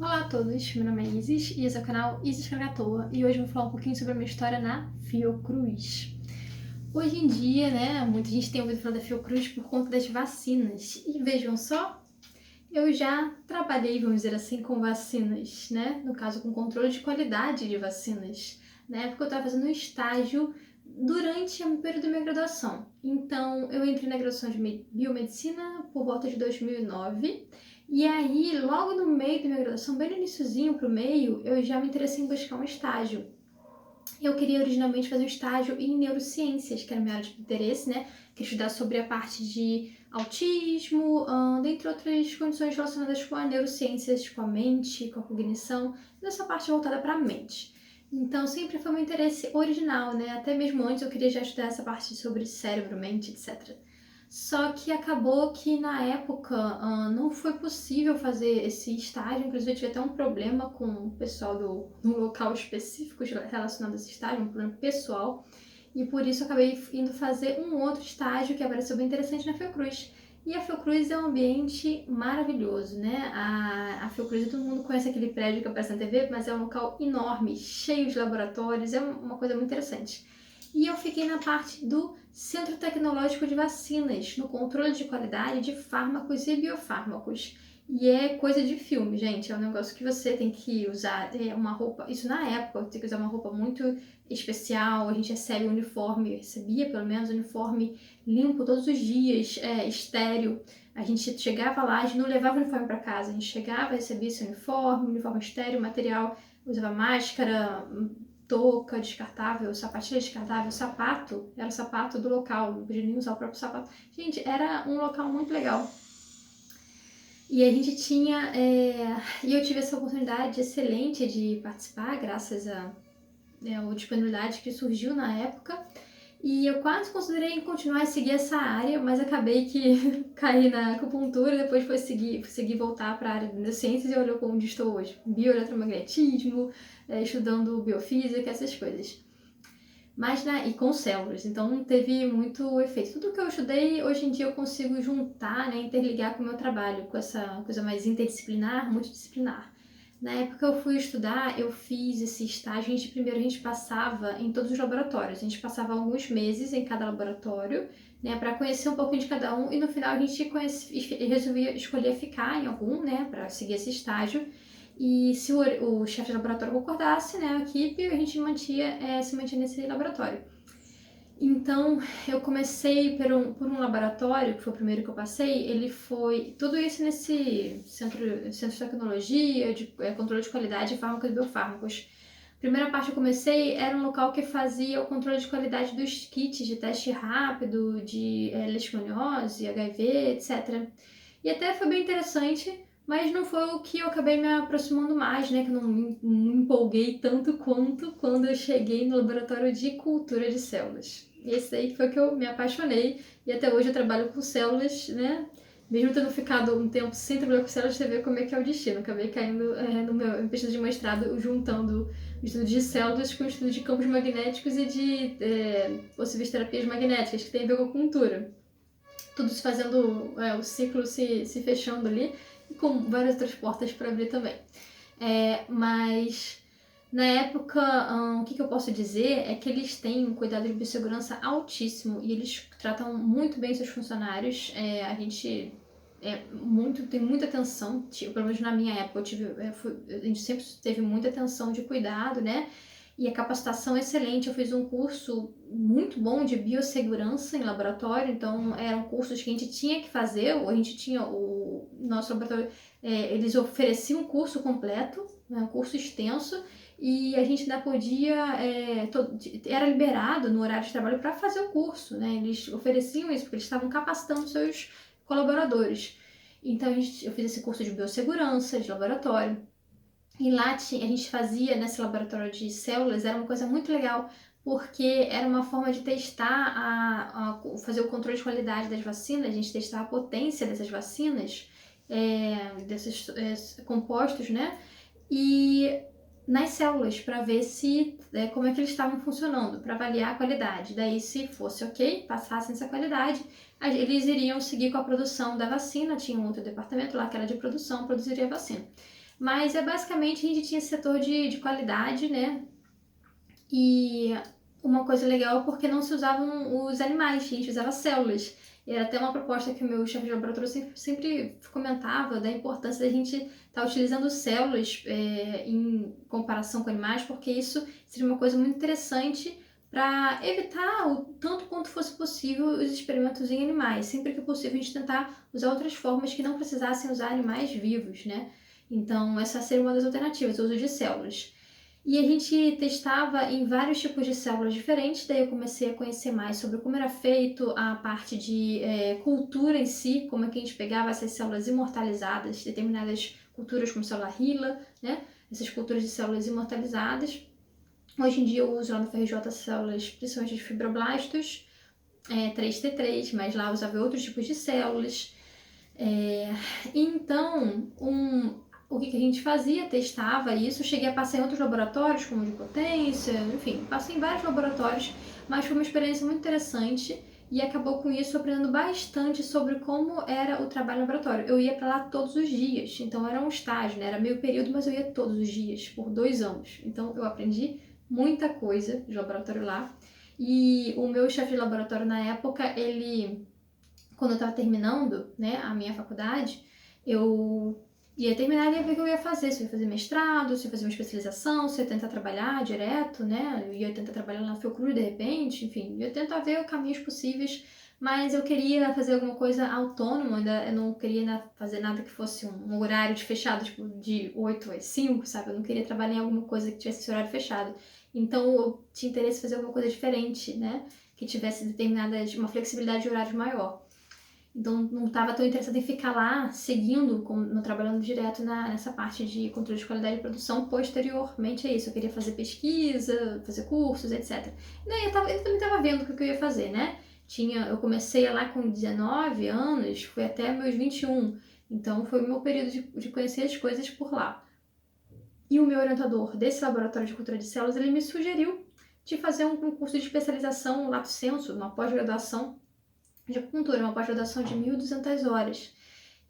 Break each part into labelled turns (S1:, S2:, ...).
S1: Olá a todos, meu nome é Isis e esse é o canal Isis Krakatoa e hoje eu vou falar um pouquinho sobre a minha história na Fiocruz. Hoje em dia, né, muita gente tem ouvido falar da Fiocruz por conta das vacinas e vejam só, eu já trabalhei, vamos dizer assim, com vacinas, né, no caso com controle de qualidade de vacinas, na época eu estava fazendo um estágio durante o período da minha graduação. Então eu entrei na graduação de biomedicina por volta de 2009. E aí, logo no meio da minha graduação, bem no iniciozinho pro meio, eu já me interessei em buscar um estágio. Eu queria originalmente fazer um estágio em neurociências, que era a minha área de interesse, né? Queria estudar sobre a parte de autismo, dentre outras condições relacionadas com a neurociências, com a mente, com a cognição, nessa parte voltada para a mente. Então, sempre foi meu interesse original, né? Até mesmo antes eu queria já estudar essa parte sobre cérebro, mente, etc. Só que acabou que na época não foi possível fazer esse estágio, inclusive eu tive até um problema com o pessoal do local específico relacionado a esse estágio, um problema pessoal, e por isso eu acabei indo fazer um outro estágio que apareceu bem interessante na Fiocruz. E a Fiocruz é um ambiente maravilhoso, né? A Fiocruz, todo mundo conhece aquele prédio que aparece na TV, mas é um local enorme, cheio de laboratórios, é uma coisa muito interessante. E eu fiquei na parte do Centro Tecnológico de Vacinas, no controle de qualidade de fármacos e biofármacos. E é coisa de filme, gente. É um negócio que você tem que usar uma roupa. Isso na época, tem que usar uma roupa muito especial. A gente recebe um uniforme, recebia pelo menos um uniforme limpo todos os dias, estéreo. A gente chegava lá, a gente não levava o uniforme para casa, a gente chegava, recebia esse uniforme estéreo, material, usava máscara, touca descartável, sapatilha descartável, sapato, era o sapato do local, não podia nem usar o próprio sapato. Gente, era um local muito legal. E a gente tinha. E eu tive essa oportunidade excelente de participar, graças a disponibilidade que surgiu na época. E eu quase considerei continuar a seguir essa área, mas acabei que caí na acupuntura, depois fui seguir voltar para a área de neurociências e olhou onde estou hoje. Bioeletromagnetismo, estudando biofísica, essas coisas. E com células, então não teve muito efeito. Tudo que eu estudei, hoje em dia eu consigo juntar, né, interligar com o meu trabalho, com essa coisa mais interdisciplinar, multidisciplinar. Na época que eu fui estudar, eu fiz esse estágio, primeiro a gente passava em todos os laboratórios, a gente passava alguns meses em cada laboratório, né, para conhecer um pouquinho de cada um, e no final a gente resolvia escolher ficar em algum, né, para seguir esse estágio. E se o chefe de laboratório concordasse, né, a equipe, a gente se mantinha nesse laboratório. Então, eu comecei por um laboratório, que foi o primeiro que eu passei, ele foi tudo isso nesse centro de tecnologia, de controle de qualidade de fármacos e biofármacos. A primeira parte que eu comecei era um local que fazia o controle de qualidade dos kits de teste rápido, de leishmaniose, HIV, etc. E até foi bem interessante, mas não foi o que eu acabei me aproximando mais, né? Que eu não me empolguei tanto quanto quando eu cheguei no laboratório de cultura de células. Esse aí foi que eu me apaixonei e até hoje eu trabalho com células, né? Mesmo tendo ficado um tempo sem trabalhar com células, você vê como é que é o destino. Acabei caindo no meu pesquisa de mestrado, juntando o estudo de células com o estudo de campos magnéticos e de possíveis terapias magnéticas, que tem a ver com a cultura. Tudo se fazendo, o ciclo se fechando ali, e com várias outras portas para abrir também. Mas na época, o que eu posso dizer é que eles têm um cuidado de biossegurança altíssimo e eles tratam muito bem seus funcionários. A gente tem muita atenção, pelo menos na minha época, a gente sempre teve muita atenção de cuidado, né? E a capacitação é excelente. Eu fiz um curso muito bom de biossegurança em laboratório, então eram cursos que a gente tinha que fazer, ou a gente tinha o nosso laboratório, eles ofereciam um curso completo, né, um curso extenso, e a gente ainda podia, era liberado no horário de trabalho para fazer o curso, né? Eles ofereciam isso porque eles estavam capacitando seus colaboradores. Então eu fiz esse curso de biossegurança, de laboratório. E lá a gente fazia, nesse laboratório de células, era uma coisa muito legal, porque era uma forma de testar, fazer o controle de qualidade das vacinas, a gente testar a potência dessas vacinas, desses compostos, né? E nas células, para ver como é que eles estavam funcionando, para avaliar a qualidade. Daí, se fosse ok, passassem essa qualidade, eles iriam seguir com a produção da vacina, tinha um outro departamento lá que era de produção, produziria a vacina. Mas basicamente a gente tinha esse setor de qualidade, né? E uma coisa legal porque não se usavam os animais, a gente usava células. E era até uma proposta que o meu chefe de laboratório sempre comentava da importância da gente estar utilizando células em comparação com animais, porque isso seria uma coisa muito interessante para evitar o tanto quanto fosse possível os experimentos em animais. Sempre que possível a gente tentar usar outras formas que não precisassem usar animais vivos, né? Então essa seria uma das alternativas, o uso de células. E a gente testava em vários tipos de células diferentes, daí eu comecei a conhecer mais sobre como era feito a parte de cultura em si, como é que a gente pegava essas células imortalizadas, determinadas culturas como célula HeLa, né? Essas culturas de células imortalizadas. Hoje em dia eu uso lá no FRJ células, principalmente de fibroblastos, 3T3, mas lá eu usava outros tipos de células. Então, o que a gente fazia? Testava isso, cheguei a passar em outros laboratórios, como de potência, enfim, passei em vários laboratórios, mas foi uma experiência muito interessante e acabou com isso aprendendo bastante sobre como era o trabalho no laboratório. Eu ia para lá todos os dias, então era um estágio, né? Era meio período, mas eu ia todos os dias, por 2 anos. Então eu aprendi muita coisa de laboratório lá. E o meu chefe de laboratório na época, quando eu estava terminando, né, a minha faculdade, eu ia terminar e ia ver o que eu ia fazer. Se eu ia fazer mestrado, se eu ia fazer uma especialização, se eu ia tentar trabalhar direto, né? Eu ia tentar trabalhar na Fiocruz de repente, enfim, eu ia tentar ver caminhos possíveis, mas eu queria fazer alguma coisa autônoma, ainda eu não queria fazer nada que fosse um horário de fechado, tipo, de 8 às 5, sabe? Eu não queria trabalhar em alguma coisa que tivesse esse horário fechado. Então eu tinha interesse em fazer alguma coisa diferente, né? Que tivesse uma flexibilidade de horário maior. Então, não estava tão interessada em ficar lá seguindo, trabalhando direto nessa parte de controle de qualidade de produção posteriormente a isso. Eu queria fazer pesquisa, fazer cursos, etc. E daí eu também estava vendo o que eu ia fazer, né? Eu comecei lá com 19 anos, fui até meus 21. Então, foi o meu período de conhecer as coisas por lá. E o meu orientador desse laboratório de cultura de células, ele me sugeriu de fazer um curso de especialização, um lato sensu, uma pós-graduação de acupuntura, uma pós-graduação de 1.200 horas.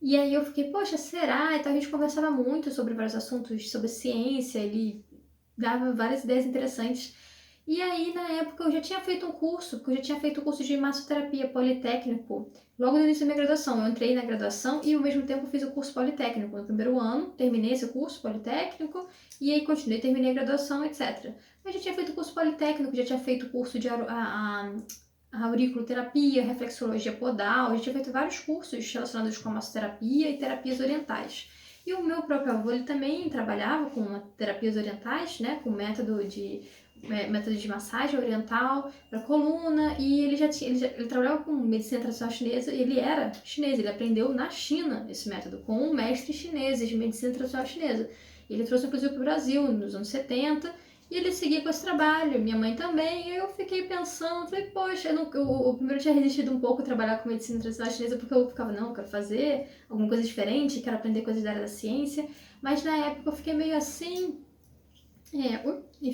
S1: E aí eu fiquei, poxa, será? Então a gente conversava muito sobre vários assuntos, sobre ciência, ele dava várias ideias interessantes. E aí, na época, eu já tinha feito um curso, porque eu já tinha feito um curso de massoterapia politécnico, logo no início da minha graduação. Eu entrei na graduação e, ao mesmo tempo, fiz o curso politécnico. No primeiro ano, terminei esse curso politécnico, e aí continuei, terminei a graduação, etc. Eu já tinha feito o curso politécnico, já tinha feito o curso de a auriculoterapia, reflexologia podal, a gente tinha feito vários cursos relacionados com a massoterapia e terapias orientais. E o meu próprio avô, ele também trabalhava com terapias orientais, né, com método de massagem oriental para coluna, e ele trabalhava com medicina tradicional chinesa, e ele era chinês, ele aprendeu na China esse método, com mestres chineses de medicina tradicional chinesa. Ele trouxe inclusive para o Brasil nos anos 70, e ele seguia com esse trabalho, minha mãe também, e eu fiquei pensando, falei, poxa, eu primeiro tinha resistido um pouco a trabalhar com medicina tradicional chinesa, porque eu ficava, não, eu quero fazer alguma coisa diferente, quero aprender coisas da área da ciência, mas na época eu fiquei meio assim, de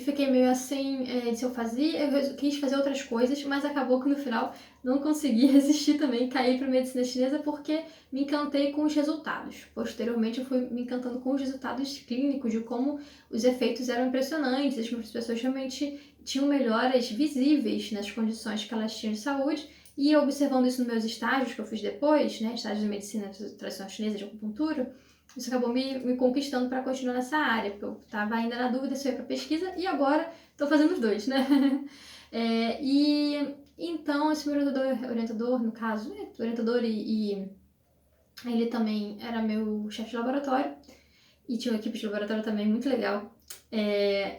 S1: se eu fazia, eu quis fazer outras coisas, mas acabou que no final não consegui resistir também, caí para medicina chinesa porque me encantei com os resultados. Posteriormente eu fui me encantando com os resultados clínicos, de como os efeitos eram impressionantes, as pessoas realmente tinham melhoras visíveis nas condições que elas tinham de saúde, e observando isso nos meus estágios que eu fiz depois, né, estágios de medicina tradicional chinesa, de acupuntura, isso acabou me conquistando para continuar nessa área, porque eu estava ainda na dúvida se eu ia para pesquisa, e agora estou fazendo os dois, né? E então, esse meu orientador no caso, orientador e ele também era meu chefe de laboratório, e tinha uma equipe de laboratório também muito legal.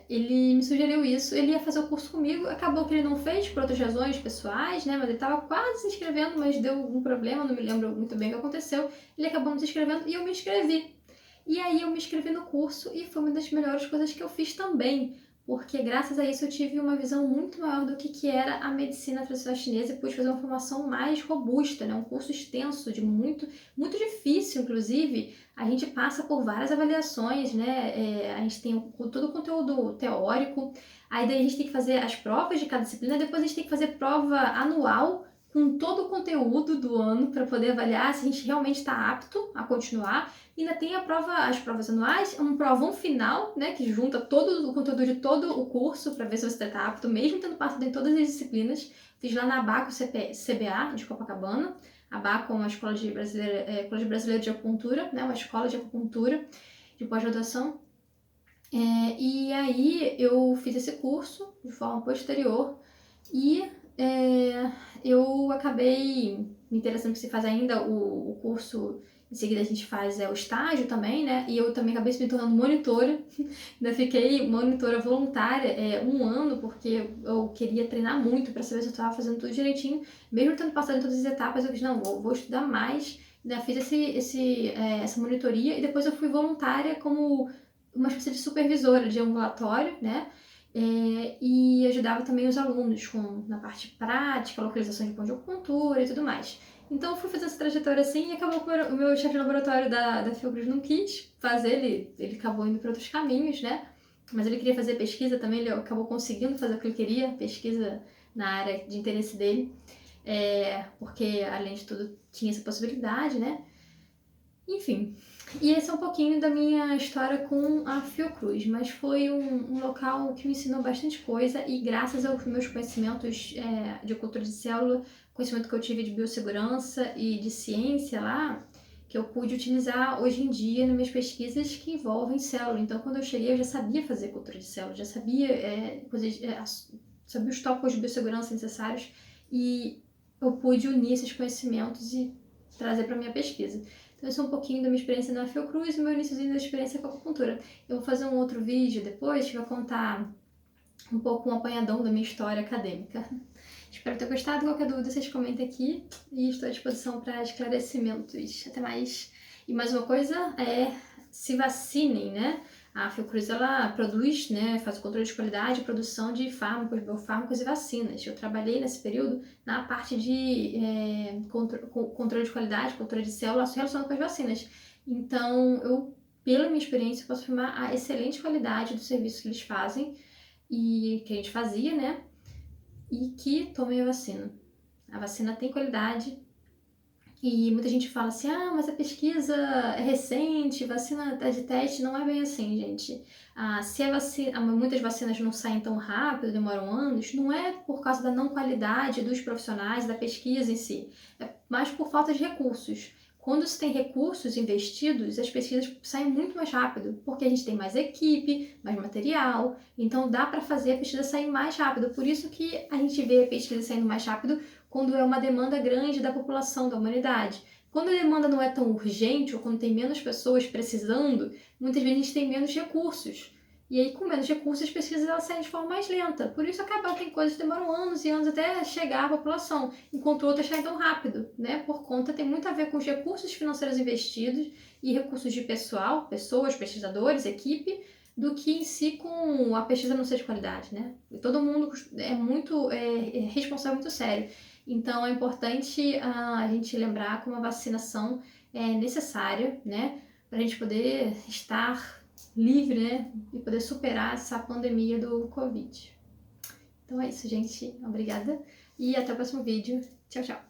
S1: Ele me sugeriu isso, ele ia fazer o curso comigo, acabou que ele não fez por outras razões pessoais, né, mas ele estava quase se inscrevendo, mas deu algum problema, não me lembro muito bem o que aconteceu, ele acabou não se inscrevendo e eu me inscrevi. E aí eu me inscrevi no curso e foi uma das melhores coisas que eu fiz também, porque graças a isso eu tive uma visão muito maior do que era a medicina tradicional chinesa e pude fazer uma formação mais robusta, né, um curso extenso, muito difícil, inclusive. A gente passa por várias avaliações, né? A gente tem todo o conteúdo teórico, aí daí a gente tem que fazer as provas de cada disciplina, depois a gente tem que fazer prova anual com todo o conteúdo do ano para poder avaliar se a gente realmente está apto a continuar. Ainda tem as provas anuais, um provão final, né, que junta todo o conteúdo de todo o curso para ver se você está apto, mesmo tendo passado em todas as disciplinas. Fiz lá na Abaco CBA, de Copacabana. A Abaco é uma escola Colégio Brasileiro de Acupuntura, né, uma escola de acupuntura de pós-graduação. E aí eu fiz esse curso de forma posterior e eu acabei me interessando por se faz ainda o curso. Em seguida a gente faz o estágio também, né? E eu também acabei me tornando monitora. Ainda fiquei monitora voluntária 1 ano, porque eu queria treinar muito para saber se eu estava fazendo tudo direitinho. Mesmo tendo passado em todas as etapas, eu disse, não, vou estudar mais. Ainda fiz essa monitoria e depois eu fui voluntária como uma espécie de supervisora de ambulatório, né? E ajudava também os alunos na parte prática, localização de ponto de acupuntura e tudo mais. Então eu fui fazer essa trajetória assim e acabou que o meu chefe de laboratório da Fiocruz não quis fazer, ele acabou indo para outros caminhos, né? Mas ele queria fazer pesquisa também, ele acabou conseguindo fazer o que ele queria, pesquisa na área de interesse dele, porque além de tudo tinha essa possibilidade, né? Enfim, e esse é um pouquinho da minha história com a Fiocruz, mas foi um local que me ensinou bastante coisa e graças aos meus conhecimentos de cultura de célula, conhecimento que eu tive de biossegurança e de ciência lá, que eu pude utilizar hoje em dia nas minhas pesquisas que envolvem célula. Então, quando eu cheguei, eu já sabia fazer cultura de célula, já sabia, sabia os tópicos de biossegurança necessários e eu pude unir esses conhecimentos e trazer para minha pesquisa. Então, esse é um pouquinho da minha experiência na Fiocruz e meu iníciozinho da experiência com a acupuntura. Eu vou fazer um outro vídeo depois que vai contar um pouco um apanhadão da minha história acadêmica. Espero ter gostado. Qualquer dúvida, vocês comentem aqui e estou à disposição para esclarecimentos. Até mais. E mais uma coisa, se vacinem, né? A Fiocruz, ela produz, né, faz o controle de qualidade e produção de fármacos, biofármacos e vacinas. Eu trabalhei nesse período na parte de controle de qualidade, controle de células relacionado com as vacinas. Então, eu, pela minha experiência, posso afirmar a excelente qualidade do serviço que eles fazem e que a gente fazia, né? E que tomem a vacina. A vacina tem qualidade. E muita gente fala assim, mas a pesquisa é recente, vacina de teste, não é bem assim, gente. Se muitas vacinas não saem tão rápido, demoram anos, não é por causa da não qualidade dos profissionais, da pesquisa em si, é mais por falta de recursos. Quando se tem recursos investidos, as pesquisas saem muito mais rápido, porque a gente tem mais equipe, mais material, então dá para fazer a pesquisa sair mais rápido. Por isso que a gente vê a pesquisa saindo mais rápido quando é uma demanda grande da população, da humanidade. Quando a demanda não é tão urgente, ou quando tem menos pessoas precisando, muitas vezes a gente tem menos recursos. E aí, com menos recursos, as pesquisas elas saem de forma mais lenta. Por isso, acaba que tem coisas que demoram anos e anos até chegar à população, enquanto outras chegam tão rápido, né? Por conta, tem muito a ver com os recursos financeiros investidos e recursos de pessoal, pessoas, pesquisadores, equipe, do que em si com a pesquisa não ser de qualidade, né? E todo mundo é responsável muito sério. Então, é importante a gente lembrar como a vacinação é necessária, né? Para a gente poder estar livre, né? E poder superar essa pandemia do Covid. Então é isso, gente. Obrigada. E até o próximo vídeo. Tchau, tchau.